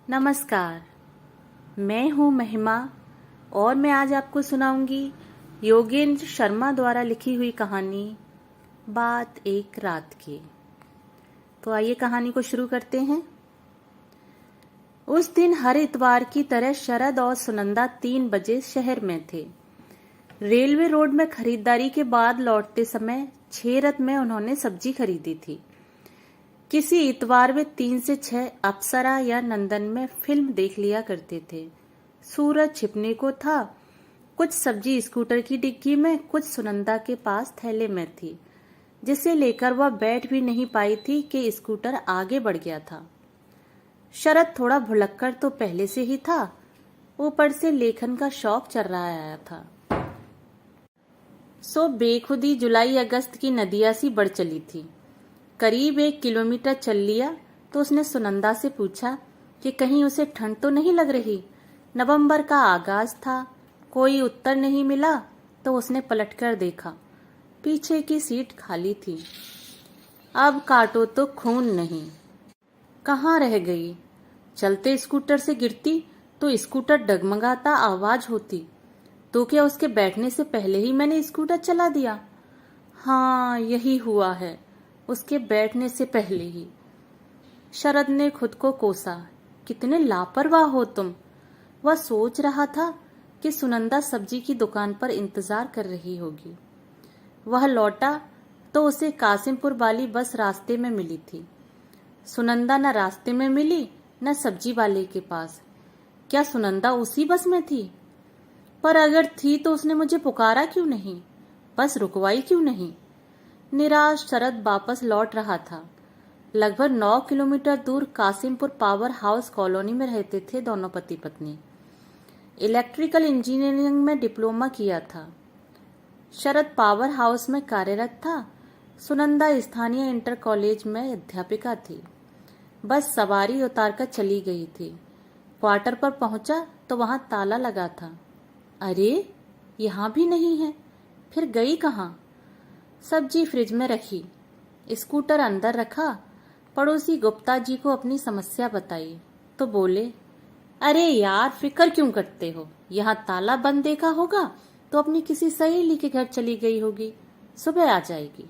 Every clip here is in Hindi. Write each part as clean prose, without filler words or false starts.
नमस्कार। मैं हूँ महिमा और मैं आज आपको सुनाऊंगी योगेंद्र शर्मा द्वारा लिखी हुई कहानी बात एक रात की। तो आइए कहानी को शुरू करते हैं। उस दिन हर इतवार की तरह शरद और सुनंदा 3 बजे शहर में थे। रेलवे रोड में खरीदारी के बाद लौटते समय 6 रथ में उन्होंने सब्जी खरीदी थी। किसी इतवार वे 3 से 6 अप्सरा या नंदन में फिल्म देख लिया करते थे। सूरज छिपने को था। कुछ सब्जी स्कूटर की डिग्गी में, कुछ सुनंदा के पास थैले में थी, जिसे लेकर वह बैठ भी नहीं पाई थी कि स्कूटर आगे बढ़ गया था। शरद थोड़ा भुलक्कड़ तो पहले से ही था, ऊपर से लेखन का शौक चल रहा आया था। सो बेखुदी जुलाई अगस्त की नदिया सी बढ़ चली थी। करीब 1 किलोमीटर चल लिया तो उसने सुनंदा से पूछा कि कहीं उसे ठंड तो नहीं लग रही। नवंबर का आगाज था। कोई उत्तर नहीं मिला तो उसने पलटकर देखा। पीछे की सीट खाली थी। अब काटो तो खून नहीं। कहाँ रह गई? चलते स्कूटर से गिरती तो स्कूटर डगमगाता आवाज होती। तो क्या उसके बैठने से पहले ही मैंने स्कूटर चला दिया? हाँ, यही हुआ है, उसके बैठने से पहले ही। शरद ने खुद को कोसा। कितने लापरवाह हो तुम। वह सोच रहा था कि सुनंदा सब्जी की दुकान पर इंतजार कर रही होगी। वह लौटा तो उसे कासिमपुर वाली बस रास्ते में मिली थी। सुनंदा न रास्ते में मिली न सब्जी वाले के पास। क्या सुनंदा उसी बस में थी? पर अगर थी तो उसने मुझे पुकारा क्यों नहीं? बस रुकवाई क्यों नहीं? निराश शरद वापस लौट रहा था। लगभग 9 किलोमीटर दूर कासिमपुर पावर हाउस कॉलोनी में रहते थे दोनों पति पत्नी। इलेक्ट्रिकल इंजीनियरिंग में डिप्लोमा किया था। शरद पावर हाउस में कार्यरत था। सुनंदा स्थानीय इंटर कॉलेज में अध्यापिका थी। बस सवारी उतारकर चली गई थी। क्वार्टर पर पहुंचा तो वहां ताला लगा था। अरे, यहाँ भी नहीं है। फिर गई कहाँ? सब्जी फ्रिज में रखी, स्कूटर अंदर रखा। पड़ोसी गुप्ता जी को अपनी समस्या बताई तो बोले, अरे यार, फिक्र क्यों करते हो? यहाँ ताला बंद देखा होगा तो अपनी किसी सहेली के घर चली गई होगी, सुबह आ जाएगी।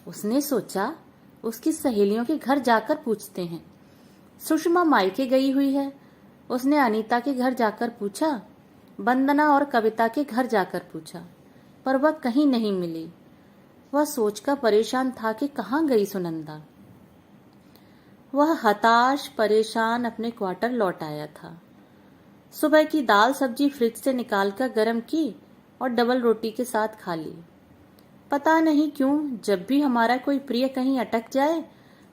उसने सोचा उसकी सहेलियों के घर जाकर पूछते हैं। सुषमा मायके गई हुई है। उसने अनीता के घर जाकर पूछा, वंदना और कविता के घर जाकर पूछा, पर वह कहीं नहीं मिली। वह सोचकर परेशान था कि कहाँ गई सुनंदा। वह हताश परेशान अपने क्वार्टर लौट आया था। सुबह की दाल सब्जी फ्रिज से निकालकर गर्म की और डबल रोटी के साथ खा ली। पता नहीं क्यों जब भी हमारा कोई प्रिय कहीं अटक जाए,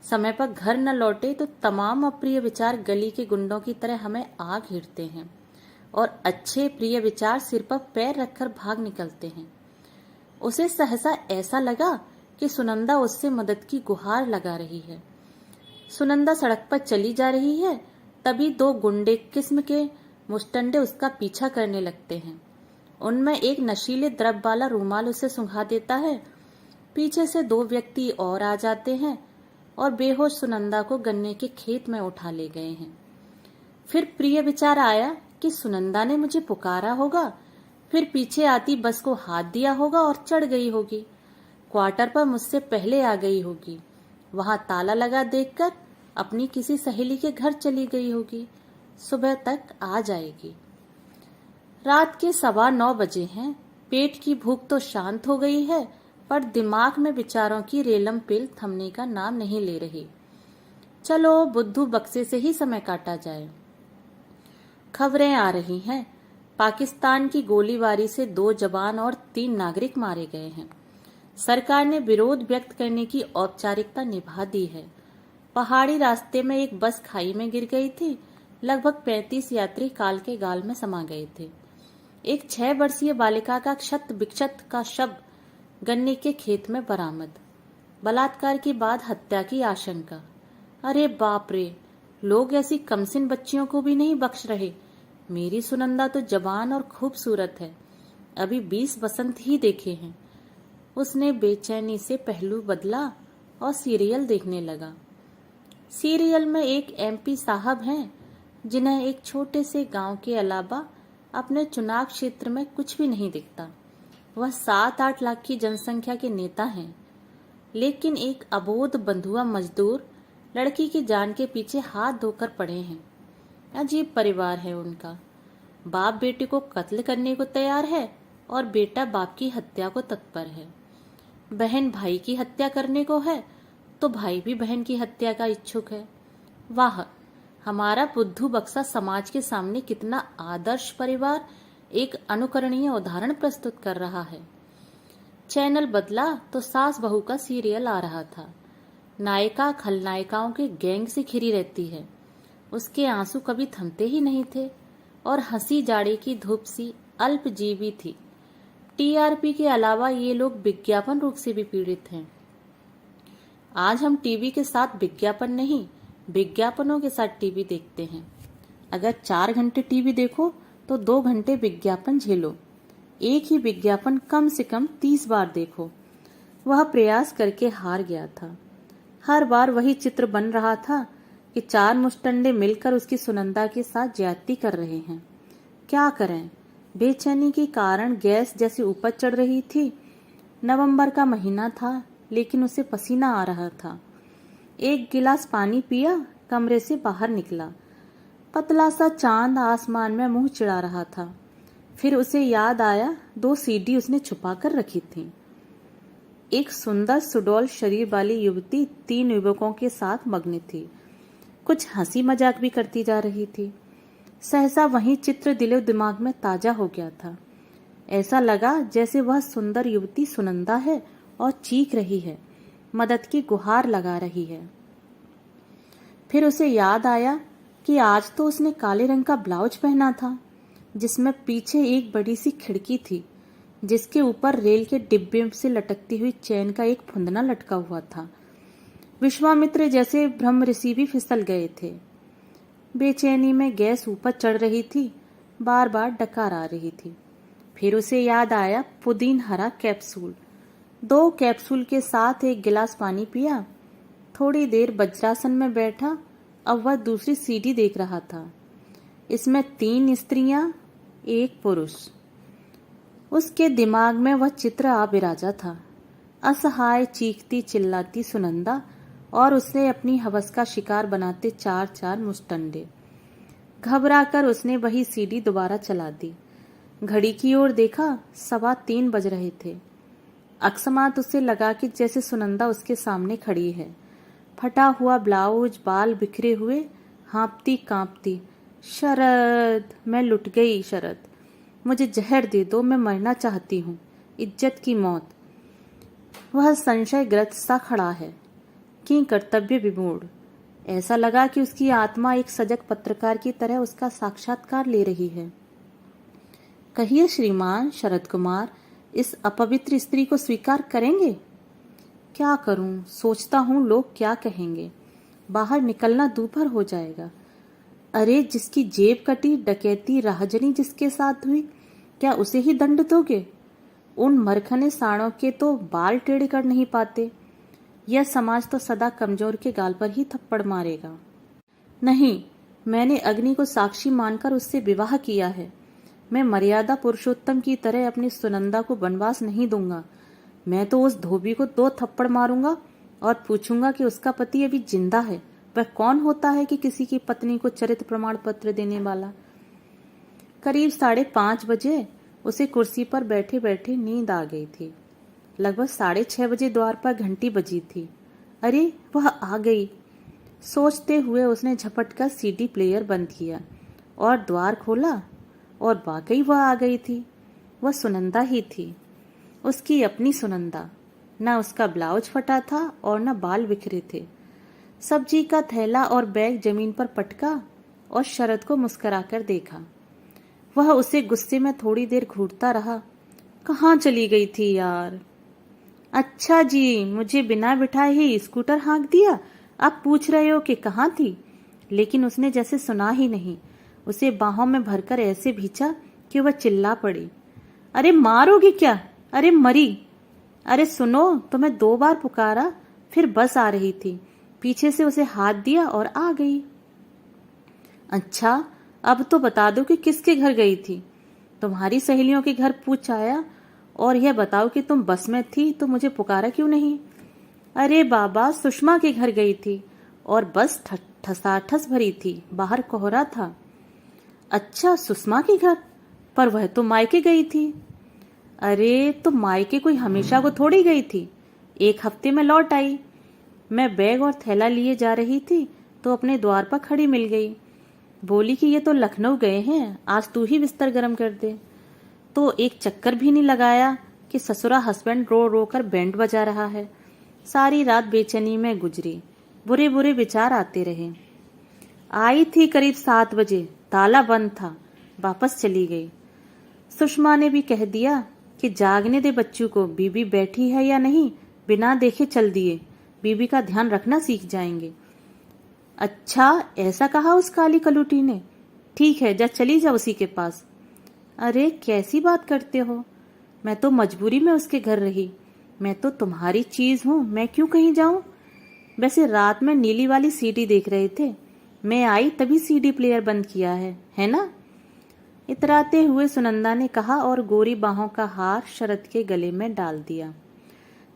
समय पर घर न लौटे, तो तमाम अप्रिय विचार गली के गुंडों की तरह हमें आ घेरते हैं और अच्छे प्रिय विचार सिर पर पैर रखकर भाग निकलते हैं। उसे सहसा ऐसा लगा कि सुनंदा उससे मदद की गुहार लगा रही है। सुनंदा सड़क पर चली जा रही है, तभी 2 गुंडे किस्म के मुस्टंडे उसका पीछा करने लगते हैं। उनमें एक नशीले द्रव वाला रूमाल उसे सुंघा देता है। पीछे से 2 व्यक्ति और आ जाते हैं और बेहोश सुनंदा को गन्ने के खेत में उठा ले गए हैं। फिर प्रिय विचार आया कि सुनंदा ने मुझे पुकारा होगा, फिर पीछे आती बस को हाथ दिया होगा और चढ़ गई होगी। क्वार्टर पर मुझसे पहले आ गई होगी। वहां ताला लगा देखकर अपनी किसी सहेली के घर चली गई होगी। सुबह तक आ जाएगी। रात के 9:15 बजे हैं। पेट की भूख तो शांत हो गई है, पर दिमाग में विचारों की रेलम पेल थमने का नाम नहीं ले रही। चलो बुद्धू बक्से से ही समय काटा जाए। खबरें आ रही हैं, पाकिस्तान की गोलीबारी से 2 जवान और 3 नागरिक मारे गए हैं। सरकार ने विरोध व्यक्त करने की औपचारिकता निभा दी है। पहाड़ी रास्ते में एक बस खाई में गिर गई थी। लगभग 35 यात्री काल के गाल में समा गए थे। एक 6 वर्षीय बालिका का क्षत विक्षत का शव गन्ने के खेत में बरामद। बलात्कार के बाद हत्या की आशंका। अरे बाप रे, लोग ऐसी कमसिन बच्चियों को भी नहीं बख्श रहे। मेरी सुनंदा तो जवान और खूबसूरत है, अभी 20 वसंत ही देखे हैं। उसने बेचैनी से पहलू बदला और सीरियल देखने लगा। सीरियल में एक एमपी साहब हैं जिन्हें एक छोटे से गांव के अलावा अपने चुनाव क्षेत्र में कुछ भी नहीं दिखता। वह 7-8 लाख की जनसंख्या के नेता हैं, लेकिन एक अबोध बंधुआ मजदूर लड़की की जान के पीछे हाथ धोकर पड़े हैं। अजीब परिवार है उनका। बाप बेटे को कत्ल करने को तैयार है और बेटा बाप की हत्या को तत्पर है। बहन भाई की हत्या करने को है तो भाई भी बहन की हत्या का इच्छुक है। वाह, हमारा बुद्धू बक्सा समाज के सामने कितना आदर्श परिवार एक अनुकरणीय उदाहरण प्रस्तुत कर रहा है। चैनल बदला तो सास बहू का सीरियल आ रहा था। नायिका खलनायिकाओं के गैंग से घिरी रहती है। उसके आंसू कभी थमते ही नहीं थे और हंसी जाड़े की धूप सी अल्पजीवी थी। टीआरपी के अलावा ये लोग विज्ञापन रोग से भी पीड़ित हैं। आज हम टीवी के साथ विज्ञापन नहीं, विज्ञापनों के साथ टीवी देखते हैं। अगर 4 घंटे टीवी देखो तो 2 घंटे विज्ञापन झेलो। एक ही विज्ञापन कम से कम 30 बार देखो। वह प्रयास करके हार गया था। हर बार वही चित्र बन रहा था कि 4 मुस्टंडे मिलकर उसकी सुनंदा के साथ ज्यादती कर रहे हैं। क्या करें, बेचैनी के कारण गैस जैसे ऊपर चढ़ रही थी। नवंबर का महीना था, लेकिन उसे पसीना आ रहा था। एक गिलास पानी पिया, कमरे से बाहर निकला। पतला सा चांद आसमान में मुंह चिढ़ा रहा था। फिर उसे याद आया 2 सीडी उसने छुपा कर रखी थी। एक सुंदर सुडौल शरीर वाली युवती 3 युवकों के साथ मग्न थी। कुछ हंसी मजाक भी करती जा रही थी। सहसा वही चित्र दिलो दिमाग में ताजा हो गया था। ऐसा लगा जैसे वह सुंदर युवती सुनंदा है और चीख रही है, मदद की गुहार लगा रही है। फिर उसे याद आया कि आज तो उसने काले रंग का ब्लाउज पहना था, जिसमें पीछे एक बड़ी सी खिड़की थी, जिसके ऊपर रेल के डिब्बे से लटकती हुई चैन का एक फुंदना लटका हुआ था। विश्वामित्र जैसे ब्रह्म ऋषि भी फिसल गए थे। बेचैनी में गैस ऊपर चढ़ रही थी, बार बार डकार आ रही थी। फिर उसे याद आया पुदीन हरा कैप्सूल। 2 कैप्सूल के साथ एक गिलास पानी पिया। थोड़ी देर वज्रासन में बैठा। अब वह दूसरी सीडी देख रहा था। इसमें 3 स्त्रियां, 1 पुरुष। उसके दिमाग में वह चित्र आ बिराजा था। असहाय चीखती चिल्लाती सुनंदा और उसे अपनी हवस का शिकार बनाते 4-4 मुस्टंडे। घबराकर उसने वही सीडी दोबारा चला दी। घड़ी की ओर देखा, 3:15 बज रहे थे। अकस्मात उसे लगा कि जैसे सुनंदा उसके सामने खड़ी है। फटा हुआ ब्लाउज, बाल बिखरे हुए, हाँपती कांपती। शरद, मैं लुट गई शरद। मुझे जहर दे दो, मैं मरना चाहती हूँ, इज्जत की मौत। वह संशयग्रस्त सा खड़ा है, कि कर्तव्य विमूढ़। ऐसा लगा कि उसकी आत्मा एक सजग पत्रकार की तरह उसका साक्षात्कार ले रही है। कहिए श्रीमान शरद कुमार, इस अपवित्र स्त्री को स्वीकार करेंगे? क्या करूं, सोचता हूं लोग क्या कहेंगे। बाहर निकलना दोपहर हो जाएगा। अरे, जिसकी जेब कटी, डकैती, राहजनी जिसके साथ हुई, क्या उसे ही दंड दोगे? उन मरखने साणों के तो बाल टेढ़े कर नहीं पाते। यह समाज तो सदा कमजोर के गाल पर ही थप्पड़ मारेगा। नहीं, मैंने अग्नि को साक्षी मानकर उससे विवाह किया है। मैं मर्यादा पुरुषोत्तम की तरह अपनी सुनंदा को वनवास नहीं दूंगा। मैं तो उस धोबी को 2 थप्पड़ मारूंगा और पूछूंगा कि उसका पति अभी जिंदा है। वह कौन होता है कि किसी की पत्नी को चरित्र प्रमाण पत्र देने वाला। करीब 5:30 बजे उसे कुर्सी पर बैठे बैठे नींद आ गई थी। लगभग 6:30 बजे द्वार पर घंटी बजी थी। अरे, वह आ गई। सोचते हुए उसने झपट कर सीडी प्लेयर बंद किया और द्वार खोला, और वाकई वह आ गई थी। वह सुनंदा ही थी, उसकी अपनी सुनंदा। न उसका ब्लाउज फटा था और न बाल बिखरे थे। सब्जी का थैला और बैग जमीन पर पटका और शरद को मुस्कुराकर देखा। वह उसे गुस्से में थोड़ी देर घूरता रहा। कहाँ चली गई थी यार? अच्छा जी, मुझे बिना बिठाए ही स्कूटर हाँक दिया। अब पूछ रहे हो कि कहाँ थी? लेकिन उसने जैसे सुना ही नहीं। उसे बाहों में भरकर ऐसे भींचा कि वह चिल्ला पड़ी। अरे मारोगे क्या? अरे मरी। अरे सुनो, तुम्हें 2 बार पुकारा, फिर बस आ रही थी। पीछे से उसे हाथ दिया और आ गई। अच्छा, अब तो बता दो कि किसके घर गई थी। तुम्हारी सहेलियों के घर पूछ आया, और यह बताओ कि तुम बस में थी तो मुझे पुकारा क्यों नहीं। अरे बाबा, सुषमा के घर गई थी और बस ठसाठस भरी थी, बाहर कोहरा था। अच्छा, सुषमा के घर? पर वह तो मायके गई थी। अरे तो मायके कोई हमेशा को थोड़ी गई थी, एक हफ्ते में लौट आई। मैं बैग और थैला लिए जा रही थी तो अपने द्वार पर खड़ी मिल गई। बोली कि ये तो लखनऊ गए हैं, आज तू ही बिस्तर गर्म कर दे। तो एक चक्कर भी नहीं लगाया कि ससुरा हस्बैंड रो रो कर बैंड बजा रहा है। सारी रात बेचैनी में गुजरी, बुरे बुरे विचार आते रहे। आई थी करीब 7 बजे, ताला बंद था, वापस चली गई। सुषमा ने भी कह दिया कि जागने दे बच्चू को, बीबी बैठी है या नहीं, बिना देखे चल दिए, बीबी का ध्यान रखना सीख जाएंगे। अच्छा, ऐसा कहा उस काली कलूटी ने? ठीक है, जा चली जा उसी के पास। अरे कैसी बात करते हो, मैं तो मजबूरी में उसके घर रही, मैं तो तुम्हारी चीज हूं, मैं क्यों कहीं जाऊं। वैसे रात में नीली वाली सीडी देख रहे थे, मैं आई तभी सीडी प्लेयर बंद किया है ना। इतराते हुए सुनंदा ने कहा और गोरी बाहों का हार शरद के गले में डाल दिया।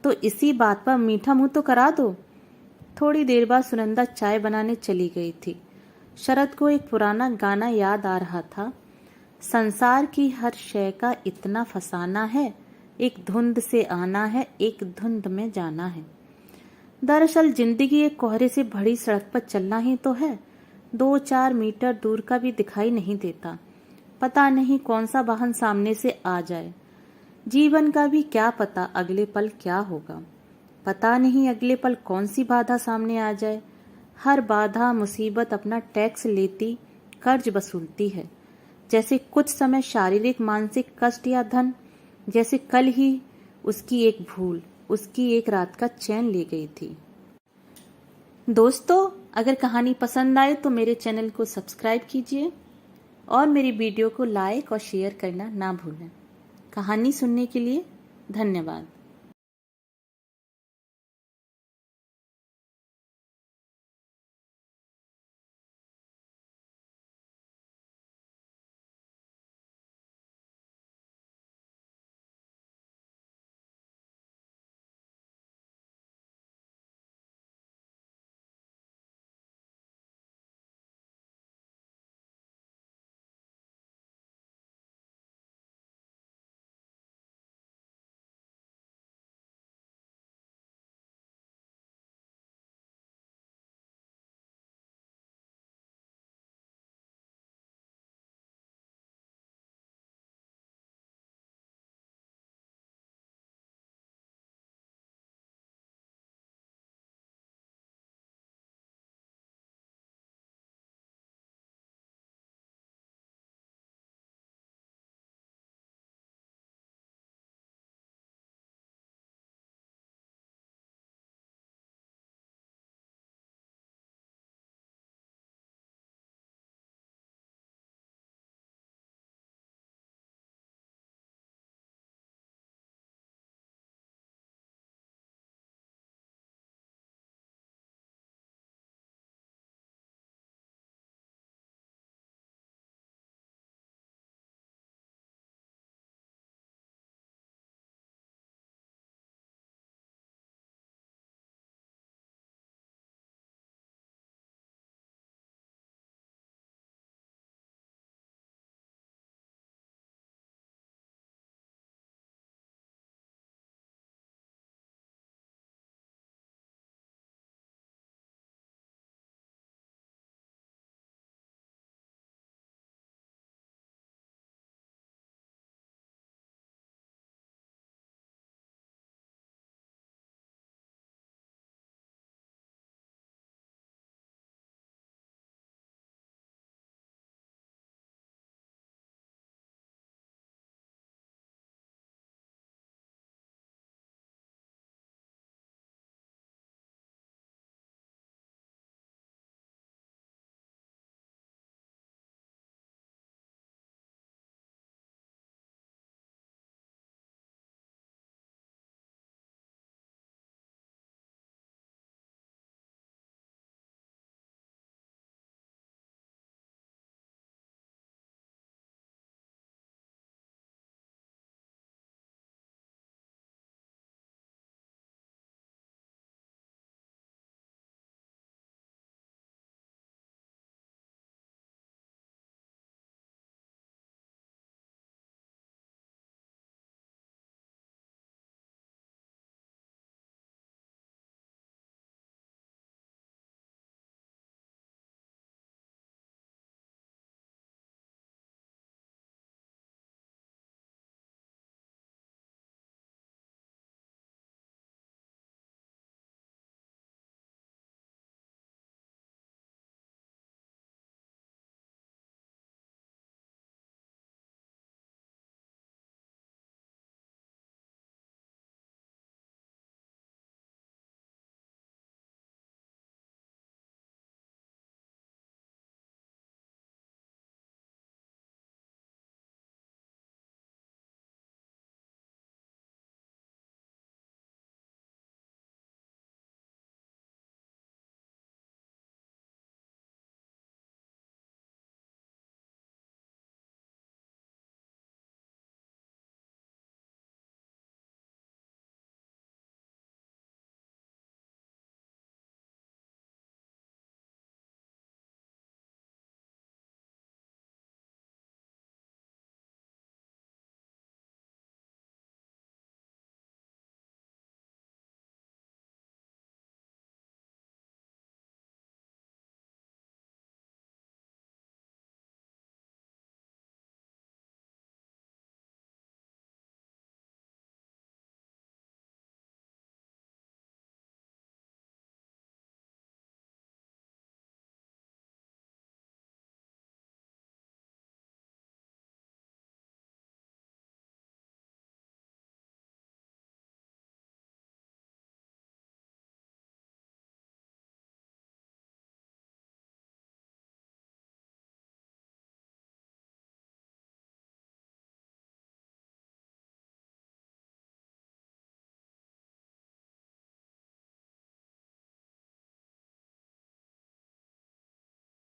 तो इसी बात पर मीठा मुंह तो करा दो। थोड़ी देर बाद सुनंदा चाय बनाने चली गई थी। शरद को एक पुराना गाना याद आ रहा था, संसार की हर शय का इतना फसाना है, एक धुंध से आना है, एक धुंध में जाना है। दरअसल जिंदगी एक कोहरे से भरी सड़क पर चलना ही तो है, 2-4 मीटर दूर का भी दिखाई नहीं देता, पता नहीं कौन सा वाहन सामने से आ जाए। जीवन का भी क्या पता अगले पल क्या होगा, पता नहीं अगले पल कौन सी बाधा सामने आ जाए। हर बाधा मुसीबत अपना टैक्स लेती, कर्ज वसूलती है। जैसे कुछ समय शारीरिक मानसिक कष्ट या धन, जैसे कल ही उसकी एक भूल उसकी एक रात का चैन ले गई थी। दोस्तों, अगर कहानी पसंद आए तो मेरे चैनल को सब्सक्राइब कीजिए और मेरी वीडियो को लाइक और शेयर करना ना भूलें। कहानी सुनने के लिए धन्यवाद।